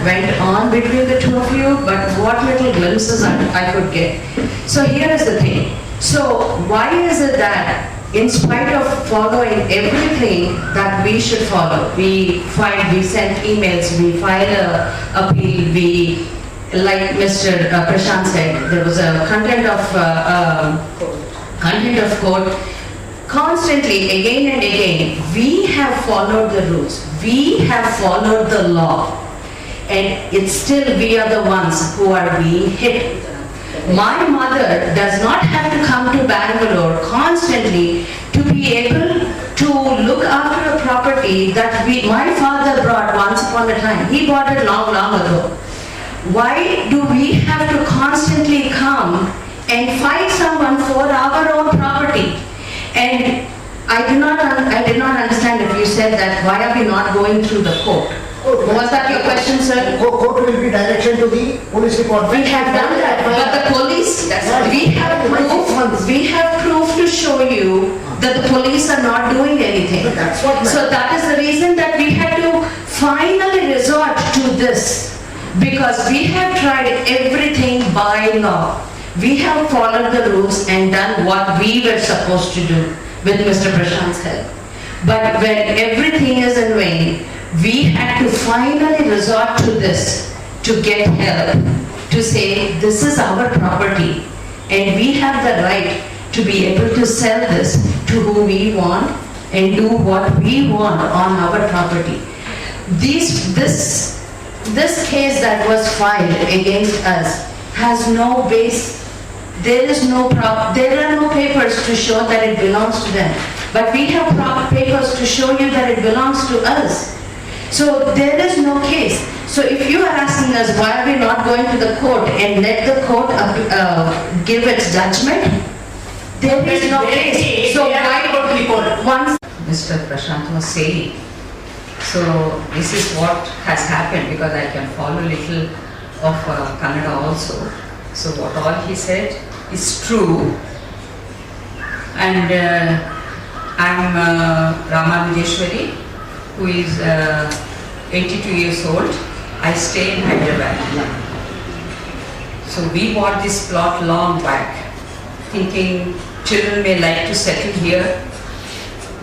went on between the two of you, but what little glimpses I could get. So here is the thing. So why is it that in spite of following everything that we should follow, we sent emails, we filed a appeal, we, like Mr. Prashant said, there was a content of court. Constantly, again and again, we have followed the rules, we have followed the law, and it's still we are the ones who are being hit. My mother does not have to come to Bangalore constantly to be able to look after a property that my father brought once upon a time. He bought it long ago. Why do we have to constantly come and fight someone for our own property? And I did not understand if you said that why are we not going through the court? Was that your question, sir? Court will be direction to the police department. We have done that, but the police, we have proof to show you that the police are not doing anything. That's what. So that is the reason that we had to finally resort to this, because we have tried everything by law. We have followed the rules and done what we were supposed to do with Mr. Prashant's help. But when everything is in vain, we had to finally resort to this to get help, to say this is our property and we have the right to be able to sell this to who we want and do what we want on our property. This case that was filed against us has no base. There are no papers to show that it belongs to them. But we have papers to show you that it belongs to us. So there is no case. So if you are asking us why are we not going to the court and let the court give its judgment, there is no case. So why go to the court? Once Mr. Prashant was saying, so this is what has happened, because I can follow little of Kannada also. So what all he said is true. And I'm Rama Vijeshwari, who is 82 years old. I stay in Hyderabad. So we bought this plot long back, thinking children may like to settle here,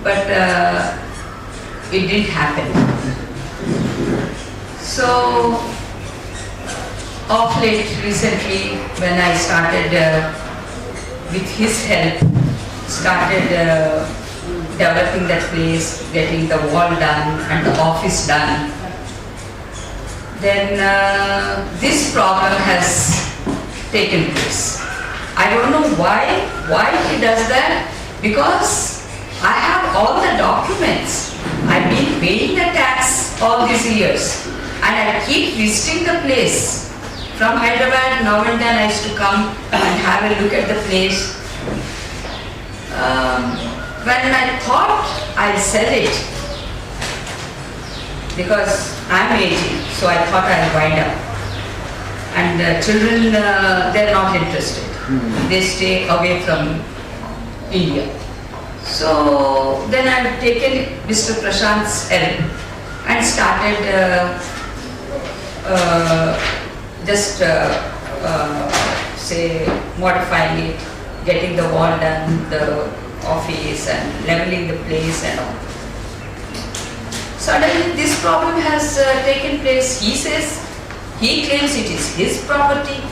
but it didn't happen. So of late, recently, when I started with his help, started developing that place, getting the wall done and the office done, then this problem has taken place. I don't know why he does that, because I have all the documents. I've been paying the tax all these years and I keep visiting the place. From Hyderabad, now and then I used to come and have a look at the place. When I thought I'll sell it, because I'm aging, so I thought I'll wind up. And children, they're not interested. They stay away from India. So then I've taken Mr. Prashant's help and started say modifying it, getting the wall done, the office and leveling the place and all. Suddenly this problem has taken place. He claims it is his property.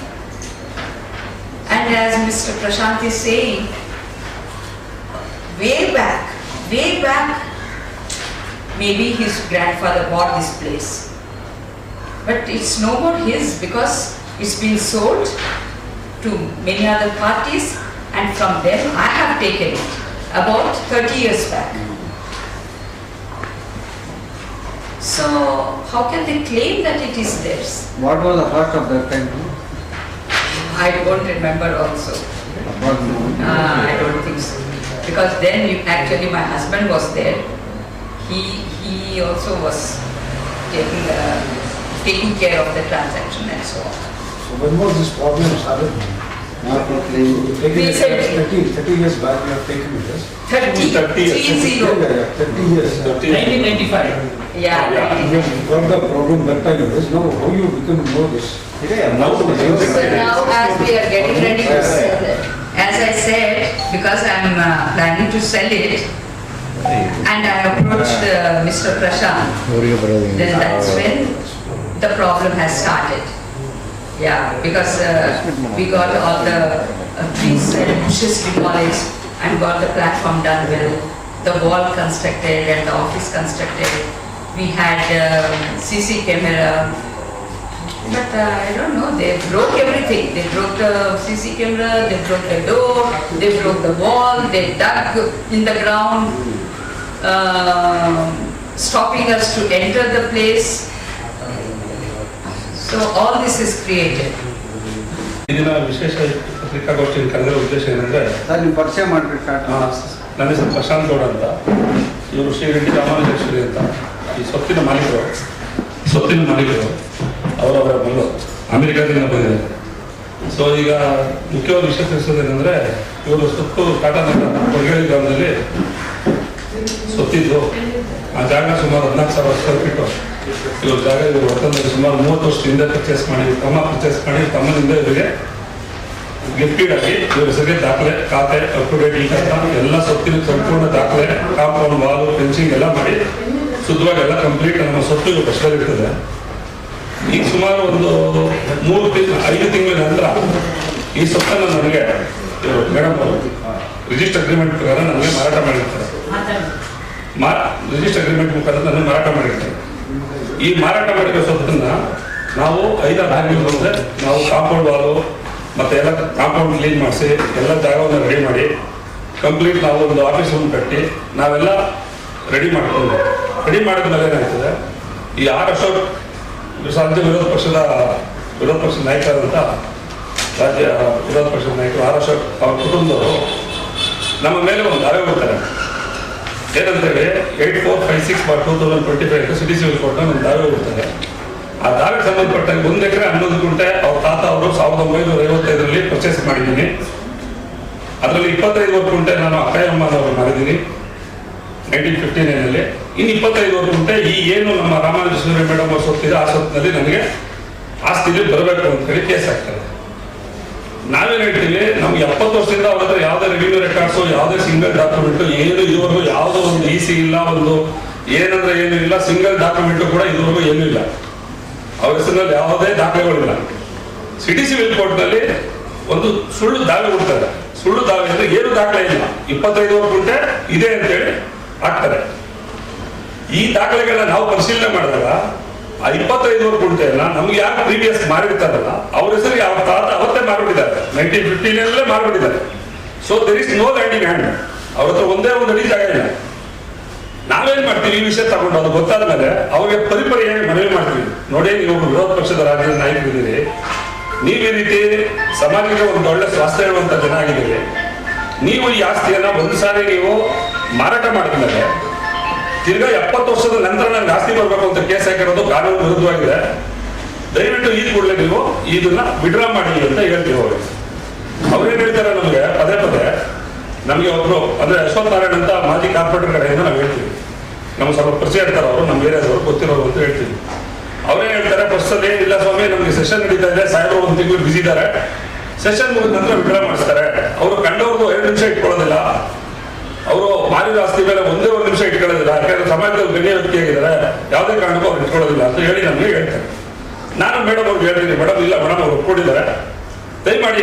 And as Mr. Prashant is saying, way back, maybe his grandfather bought this place. But it's no more his, because it's been sold to many other parties, and from them I have taken it about 30 years back. So how can they claim that it is theirs? What was the first of that time? I don't remember also. I don't think so. Because then actually my husband was there. He also was taking care of the transaction and so on. So when was this problem started? Recently. 30 years back we have taken this. 30, 30 years. 30. 30 years. 1995. Yeah. We have got the problem that time is now how you become know this. Now So now as we are getting ready to sell it, as I said, because I'm planning to sell it, and I approached Mr. Prashant, then that's when the problem has started. Yeah, because we got all the trees and bushes demolished and got the platform done well, the wall constructed and the office constructed. We had CC camera. But I don't know, they broke everything. They broke the CC camera, they broke the door, they broke the wall, they dug in the ground, stopping us to enter the place. So all this is created. ಇದನ್ನ ವಿಶೇಷ ಪತ್ರಿಕಾಗೋಷ್ಠಿಯಲ್ಲಿ ಕರೆದಿರೋ ಉದ್ದೇಶ ಏನಂದ್ರೆ sir ನೀವು ಪರಿಚಯ ಮಾಡ್ರಿ start. ನನ್ನ ಹೆಸರು ಪ್ರಶಾಂತ್ ಗೌಡ ಅಂತ, ಇವರು ಶ್ರೀ ರೆಡ್ಡಿ ರಾಮಾನುಜೇಶ್ವರಿ ಅಂತ ಈ ಸ್ವತ್ತಿನ ಮಾಲೀಕರು ಅವರವರ ಮಗಳು ಅಮೆರಿಕಾದಿಂದ ಬಂದಿದ್ದಾರೆ. ಸೊ ಈಗ ಮುಖ್ಯವಾದ ವಿಷಯ ತಿಳಿಸೋದೇನೆಂದ್ರೆ ಇವರು ಸುತ್ತು ಕಾಟಾನಗರ ಕೊರಗೇಳಿ ಗ್ರಾಮದಲ್ಲಿ ಸ್ವತ್ತಿದ್ದು ಆ ಜಾಗ ಸುಮಾರು 14,000 ಸ್ಕ್ವೇರ್ ಫೀಟು. ಇವ್ರ ಜಾಗ ಇವರು ಒತ್ತಂದಲ್ಲಿ ಸುಮಾರು 30 ವರ್ಷದಿಂದ ಪರ್ಚೇಸ್ ಮಾಡಿ ತಮ್ಮನಿಂದ ಇವರಿಗೆ ಗಿಫ್ಟೆಡ್ ಆಗಿ ಇವ್ರ ಹೆಸರಿಗೆ ದಾಖಲೆ, ಖಾತೆ, ಅಪ್ ಟು ಡೇಟ್ ಅಂತ ಎಲ್ಲ ಸ್ವತ್ತಿನ ಸಂಪೂರ್ಣ ದಾಖಲೆ, ಕಾಂಪೌಂಡ್ ವಾಲು, ಫೆನ್ಸಿಂಗ್ ಎಲ್ಲ ಮಾಡಿ ಶುದ್ಧವಾಗಿ ಎಲ್ಲ ಕಂಪ್ಲೀಟ್ ನಮ್ಮ ಸ್ವತ್ತು ಇವ್ರ ಕಷ್ಟದಲ್ಲಿ ಇರ್ತದೆ. ಈಗ ಸುಮಾರು ಒಂದು 5 ತಿಂಗಳ ನಂತರ ಈ ಸ್ವತ್ತನ್ನು ನನಗೆ ಇವರು ಮೇಡಮ್ ರಿಜಿಸ್ಟರ್ ಅಗ್ರಿಮೆಂಟ್ ಪ್ರಕಾರ ನನಗೆ ಮಾರಾಟ ಮಾಡಿರ್ತಾರೆ. ರಿಜಿಸ್ಟರ್ ಅಗ್ರಿಮೆಂಟ್ ಮುಖಾಂತರ ನನಗೆ ಮಾರಾಟ ಮಾಡಿರ್ತಾರೆ. ಈ ಮಾರಾಟ ಮಾಡಿರೋ ಸ್ವತ್ತನ್ನ ನಾವು 5-6 ತಿಂಗಳ ಮುಂದೆ ನಾವು ಕಾಂಪೌಂಡ್ ವಾಲು ಮತ್ತೆ ಎಲ್ಲ ಕಾಂಪೌಂಡ್ ಕ್ಲೀನ್ ಮಾಡಿಸಿ ಎಲ್ಲ ಜಾಗವನ್ನು ರೆಡಿ ಮಾಡಿ ಕಂಪ್ಲೀಟ್ ನಾವು ಒಂದು ಆಫೀಸ್ ರೂಮ್ ಕಟ್ಟಿ ನಾವೆಲ್ಲ ರೆಡಿ ಮಾಡಿದ್ಮೇಲೆ ಏನಾಗ್ತದೆ, ಈ 6 ಅಶೋಕ್ ರಾಜ್ಯ ವಿರೋಧ ಪಕ್ಷದ ನಾಯಕರಾದಂಥ ರಾಜ್ಯ ವಿರೋಧ ಪಕ್ಷದ ನಾಯಕರು ಆರ್ ಅಶೋಕ್ ಅವ್ರ ಕುಟುಂಬದವರು ನಮ್ಮ ಮೇಲೆ ಒಂದು ದಾವೆ ಬರ್ತಾರೆ. ಏನಂತೇಳಿ 8456/2025 ಸಿಟಿ ಸಿವಿಲ್ ಕೋರ್ಟ್ನ ಒಂದು ದಾವೆ ಬರ್ತಾರೆ. ಆ ದಾವೆಗೆ ಸಂಬಂಧಪಟ್ಟಾಗ 1 ಎಕರೆ 11 ಗುಂಟೆ ಅವ್ರ ತಾತ ಅವರು 1955ರಲ್ಲಿ ಪರ್ಚೇಸ್ ಮಾಡಿದ್ದೀನಿ. ಅದರಲ್ಲಿ 25 ಗುಂಟೆ ನಾನು ಅಕ್ಕಯ್ಯಮ್ಮನವರು ಮಾಡಿದ್ದೀನಿ 1959ನಲ್ಲಿ. ಇನ್ನು 25 ಗುಂಟೆ ಈ ಏನು ನಮ್ಮ ರಾಮಾನುಜೇಶ್ವರಿ ಮೇಡಮ್ ಅವ್ರ ಸ್ವತ್ತಿದೆ ಆ ಸ್ವತ್ತಿನಲ್ಲಿ ನನಗೆ ಆಸ್ತಿಲಿ ಬರಬೇಕು ಅಂತ ಹೇಳಿ ಕೇಸ್ ಆಗ್ತದೆ. ನಾವೇನು ಹೇಳ್ತೀವಿ, ನಮ್ಗೆ 70 ವರ್ಷದಿಂದ ಅವ್ರ ಹತ್ರ ಯಾವುದೇ ರೆವಿನ್ಯೂ ರೆಕಾರ್ಡ್ಸು, ಯಾವುದೇ ಸಿಂಗಲ್ ಡಾಕ್ಯುಮೆಂಟು ಏನು ಇದುವರೆಗೂ ಯಾವುದೋ ಒಂದು EC ಇಲ್ಲ, ಒಂದು ಏನಂದ್ರೆ ಏನು ಇಲ್ಲ, ಸಿಂಗಲ್ ಡಾಕ್ಯುಮೆಂಟು ಕೂಡ ಇದುವರೆಗೂ ಏನೂ ಇಲ್ಲ. ಅವ್ರ ಹೆಸರಿನಲ್ಲಿ ಯಾವುದೇ ದಾಖಲೆಗಳಿಲ್ಲ. ಸಿಟಿ ಸಿವಿಲ್ ಕೋರ್ಟ್ನಲ್ಲಿ ಒಂದು ಸುಳ್ಳು ದಾವೆ ಕೊಡ್ತಾರೆ. ಸುಳ್ಳು ದಾವೆ ಅಂದ್ರೆ ಏನು ದಾಖಲೆ ಇಲ್ಲ, 25 ಗುಂಟೆ ಇದೆ ಅಂತೇಳಿ ಆಗ್ತಾರೆ. ಈ ದಾಖಲೆಗಳನ್ನ ನಾವು ಪರಿಶೀಲನೆ ಮಾಡಿದಾಗ ಆ 25 ಗುಂಟೆಯನ್ನ ನಮ್ಗೆ ಯಾರು ಪ್ರೀವಿಯಸ್ ಮಾಡಿರ್ತಾರಲ್ಲ ಅವ್ರ ಹೆಸರಿಗೆ ಅವ್ರ ತಾತ ಅವತ್ತೇ ಮಾರ್ಬಿಟ್ಟಿದ್ದಾರೆ, 1915ನಲ್ಲೇ ಮಾರ್ಬಿಟ್ಟಿದ್ದಾರೆ. So there is no land in hand. ಅವ್ರ ಹತ್ರ ಒಂದೇ ಒಂದು ಅಡಿ ಜಾಗ ಇಲ್ಲ. ನಾವೇನ್ ಮಾಡ್ತೀವಿ, ಈ ವಿಷಯ ತಗೊಂಡು ಅದು ಗೊತ್ತಾದ ಮೇಲೆ ಅವ್ರಿಗೆ ಪರಿಪರಿಯಾಗಿ ಮನವಿ ಮಾಡ್ತೀವಿ. ನೋಡಿ, ನೀವು ವಿರೋಧ ಪಕ್ಷದ ರಾಜ್ಯದ ನಾಯಕರಿದ್ದೀರಿ, ನೀವು ಈ ರೀತಿ ಸಮಾಜಕ್ಕೆ ಒಂದು ಒಳ್ಳೆ ಸ್ವಾಸ್ಥ್ಯ ಇರುವಂತ ಜನ ಆಗಿದ್ದೀರಿ. ನೀವು ಈ ಆಸ್ತಿಯನ್ನ ಒಂದು ಸಾರಿ ನೀವು ಮಾರಾಟ ಮಾಡಿದ್ಮೇಲೆ ತಿರ್ಗಾ 70 ವರ್ಷದ ನಂತರ ನನಗೆ ಆಸ್ತಿ ಬರಬೇಕು ಅಂತ ಕೇಸ್ ಹಾಕಿರೋದು ಕಾನೂನು ವಿರುದ್ಧವಾಗಿದೆ. ದಯವಿಟ್ಟು ಈ ಕೂಡಲೇ ನೀವು ಇದನ್ನ ವಿಡ್ರಾ ಮಾಡಿ ಅಂತ ಹೇಳ್ತೀವಿ ಅವ್ರಿಗೆ. ಅವ್ರೇನ್ ಹೇಳ್ತಾರೆ ನಮ್ಗೆ ಪದೇ ನಮ್ಗೆ ಒಬ್ರು ಅಂದ್ರೆ ಅಶ್ವಥ್ ನಾರಾಯಣ್ ಅಂತ ಮಾಜಿ ಕಾರ್ಪೊರೇಟರ್ ಕಡೆಯಿಂದ ನಾವು ಹೇಳ್ತೀವಿ. ನಮ್ಗೆ ಸ್ವಲ್ಪ ಪರಿಚಯ ಇರ್ತಾರೆ ಅವರು, ನಮ್ಮ ಏರಿಯಾದವರು ಗೊತ್ತಿರೋರು ಅಂತ ಹೇಳ್ತೀವಿ. ಅವ್ರೇನ್ ಹೇಳ್ತಾರೆ, ಫಸ್ಟ್ ಅಲ್ಲಿ ಇಲ್ಲ ಸ್ವಾಮಿ ನಮ್ಗೆ ಸೆಷನ್ ನಡೀತಾ ಇದೆ, ಸಾಹೇಬರು 1 ತಿಂಗಳು ಬಿಸಿ ಇದ್ದಾರೆ, ಸೆಷನ್ ಮುಗಿದ ನಂತರ ವಿಡ್ರಾ ಮಾಡಿಸ್ತಾರೆ. ಅವರು ಕಂಡವ್ರದ್ದು 2 ನಿಮಿಷ ಇಟ್ಕೊಳ್ಳೋದಿಲ್ಲ, ಅವರು ಮಾರಿದ ಆಸ್ತಿ ಮೇಲೆ 1 ನಿಮಿಷ ಇಟ್ಕೊಳ್ಳೋದಿಲ್ಲ. ಯಾಕಂದ್ರೆ ಸಮಾಜದಲ್ಲಿ ಗಣ್ಯ ವ್ಯಕ್ತಿಯಾಗಿದ್ದಾರೆ, ಯಾವುದೇ ಕಾರಣಕ್ಕೂ ಅವ್ರು ಇಟ್ಕೊಳ್ಳೋದಿಲ್ಲ ಅಂತ ಹೇಳಿ ನಮ್ಗೆ ಹೇಳ್ತಾರೆ. ನಾನು ಮೇಡಮ್ ಅವ್ರಿಗೆ ಹೇಳ್ತೀನಿ, ಮೇಡಮ್ ಇಲ್ಲ ಮೇಡಮ್ ಅವ್ರು ಒಪ್ಕೊಂಡಿದ್ದಾರೆ, ದಯಮಾಡಿ